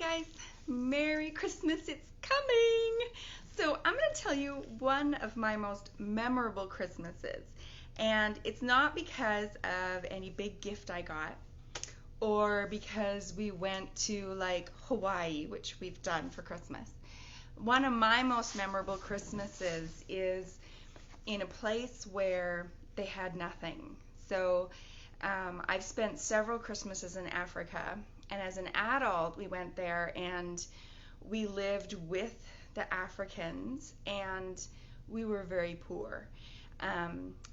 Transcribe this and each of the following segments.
guys, Merry Christmas, it's coming! So I'm going to tell you one of my most memorable Christmases, and it's not because of any big gift I got or because we went to like Hawaii, which we've done for Christmas. One of my most memorable Christmases is in a place where they had nothing. So I've spent several Christmases in Africa, and as an adult we went there and we lived with the Africans, and we were very poor.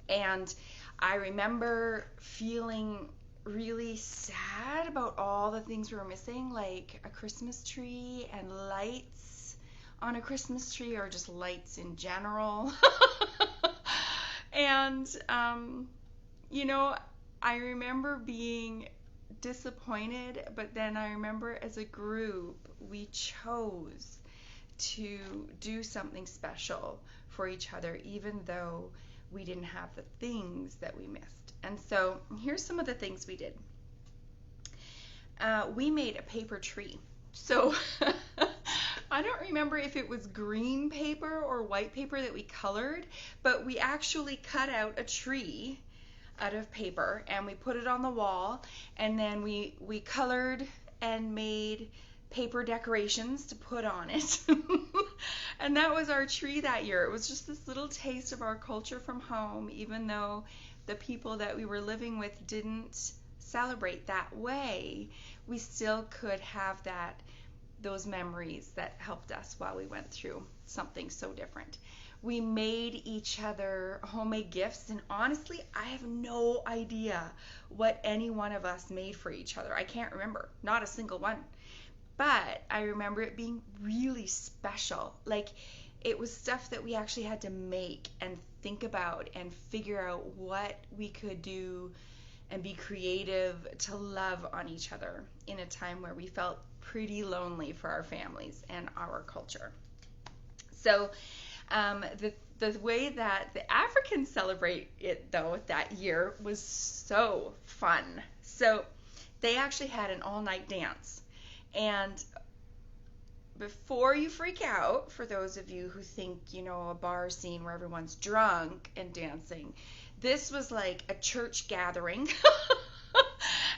And I remember feeling really sad about all the things we were missing, like a Christmas tree and lights on a Christmas tree, or just lights in general. And I remember being disappointed, but then I remember as a group we chose to do something special for each other, even though we didn't have the things that we missed. And so here's some of the things we did. We made a paper tree. So I don't remember if it was green paper or white paper that we colored, but we actually cut out a tree out of paper and we put it on the wall, and then we colored and made paper decorations to put on it. And that was our tree that year. It was just this little taste of our culture from home, even though the people that we were living with didn't celebrate that way. We still could have those memories that helped us while we went through something so different. We made each other homemade gifts, and honestly, I have no idea what any one of us made for each other. I can't remember, not a single one. But I remember it being really special. Like, it was stuff that we actually had to make and think about and figure out what we could do and be creative to love on each other in a time where we felt pretty lonely for our families and our culture. So the way that the Africans celebrate it, though, that year was so fun. So they actually had an all-night dance. And before you freak out, for those of you who think, a bar scene where everyone's drunk and dancing, this was like a church gathering.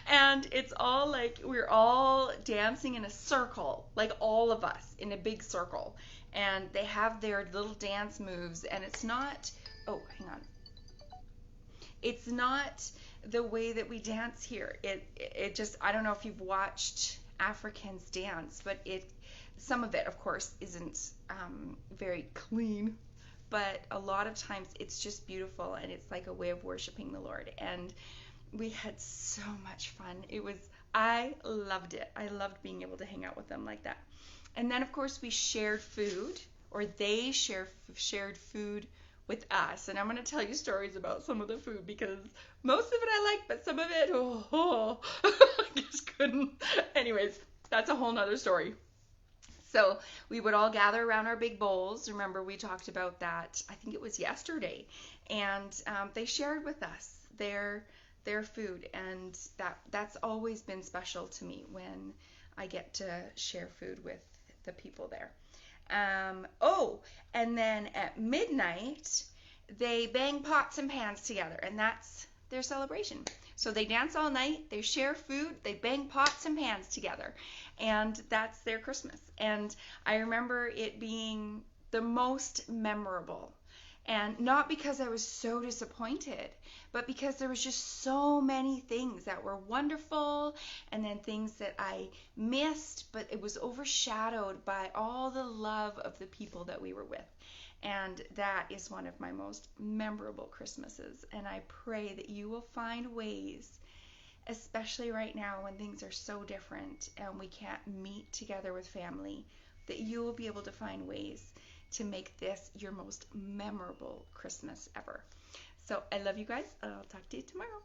And it's all like we're all dancing in a circle, like all of us in a big circle. And they have their little dance moves, and it's not, it's not the way that we dance here. It just, I don't know if you've watched Africans dance, but some of it, of course, isn't very clean, but a lot of times it's just beautiful, and it's like a way of worshiping the Lord. And we had so much fun. I loved it. I loved being able to hang out with them like that. And then, of course, we shared food, or they shared food with us. And I'm going to tell you stories about some of the food, because most of it I liked, but some of it, I just couldn't. Anyways, that's a whole nother story. So we would all gather around our big bowls. Remember, we talked about that, I think it was yesterday. And they shared with us their food, and that's always been special to me when I get to share food with the people there. And then at midnight they bang pots and pans together, and that's their celebration. So they dance all night, they share food, they bang pots and pans together, and that's their Christmas. And I remember it being the most memorable. And not because I was so disappointed, but because there was just so many things that were wonderful, and then things that I missed, but it was overshadowed by all the love of the people that we were with. And that is one of my most memorable Christmases. And I pray that you will find ways, especially right now when things are so different and we can't meet together with family, that you will be able to find ways to make this your most memorable Christmas ever. So I love you guys. I'll talk to you tomorrow.